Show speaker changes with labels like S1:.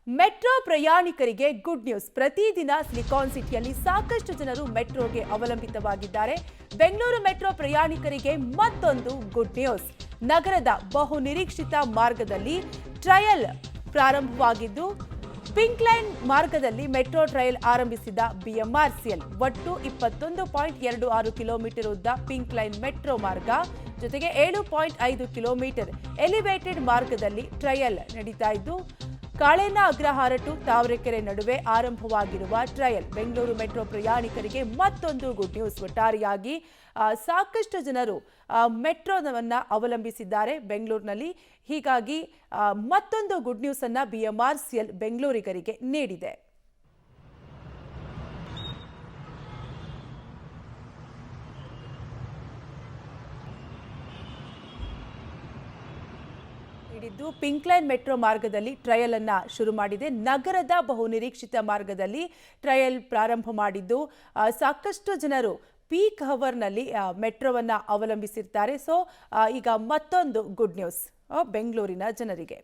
S1: Metro ಪ್ರಯಾಣಿಕರಿಗೆ good news. ಪ್ರತಿದಿನ silicon ಸಿಟಿಯಲ್ಲಿ ಸಾಕಷ್ಟು ಜನರು ಮೆಟ್ರೋಗೆ ಅವಲಂಬಿತವಾಗಿದ್ದಾರೆ. ಬೆಂಗಳೂರು ಮೆಟ್ರೋ ಪ್ರಯಾಣಿಕರಿಗೆ ಮತ್ತೊಂದು ಗುಡ್ ನ್ಯೂಸ್. ನಗರದ ಬಹು ನಿರೀಕ್ಷಿತ ಮಾರ್ಗದಲ್ಲಿ ಟ್ರಯಲ್ ಪ್ರಾರಂಭವಾಗಿದ್ದು, ಪಿಂಕ್ ಲೈನ್ ಮಾರ್ಗದಲ್ಲಿ ಮೆಟ್ರೋ ಟ್ರಯಲ್ ಆರಂಭಿಸಿದ ಬಿಎಂಆರ್ಸಿಎಲ್. ಒಟ್ಟು 21.26 ಕಿಲೋಮೀಟರ್ ಉದ್ದ ಪಿಂಕ್ ಲೈನ್ ಮೆಟ್ರೋ ಮಾರ್ಗ ಜೊತೆಗೆ 7.5 ಕಿಲೋಮೀಟರ್ ಎಲಿವೇಟೆಡ್ ಮಾರ್ಗದಲ್ಲಿ ಟ್ರಯಲ್ ನಡೀತಾ ಇದ್ದು, ಕಾಳೇನ ಅಗ್ರಹಾರ ಟು ತಾವರೆಕೆರೆ ನಡುವೆ ಆರಂಭವಾಗಿರುವ ಟ್ರಯಲ್ ಬೆಂಗಳೂರು ಮೆಟ್ರೋ ಪ್ರಯಾಣಿಕರಿಗೆ ಮತ್ತೊಂದು ಗುಡ್ ನ್ಯೂಸ್. ಒಟ್ಟಾರೆಯಾಗಿ ಸಾಕಷ್ಟು ಜನರು ಮೆಟ್ರೋವನ್ನ ಅವಲಂಬಿಸಿದ್ದಾರೆ ಬೆಂಗಳೂರಿನಲ್ಲಿ. ಹೀಗಾಗಿ ಮತ್ತೊಂದು ಗುಡ್ ನ್ಯೂಸ್ ಅನ್ನ ಬಿಎಂಆರ್ಸಿಎಲ್ ಬೆಂಗಳೂರಿಗರಿಗೆ ನೀಡಿದೆ. ಪಿಂಕ್ ಲೈನ್ ಮೆಟ್ರೋ ಮಾರ್ಗದಲ್ಲಿ ಟ್ರಯಲ್ ಅನ್ನ ಶುರು ಮಾಡಿದೆ. ನಗರದ ಬಹು ನಿರೀಕ್ಷಿತ ಮಾರ್ಗದಲ್ಲಿ ಟ್ರಯಲ್ ಪ್ರಾರಂಭ ಮಾಡಿದ್ದು, ಸಾಕಷ್ಟು ಜನರು ಪೀಕ್ ಅವರ್ನಲ್ಲಿ ಮೆಟ್ರೋವನ್ನ ಅವಲಂಬಿಸಿರ್ತಾರೆ. ಸೊ ಈಗ ಮತ್ತೊಂದು ಗುಡ್ ನ್ಯೂಸ್ ಬೆಂಗಳೂರಿನ ಜನರಿಗೆ.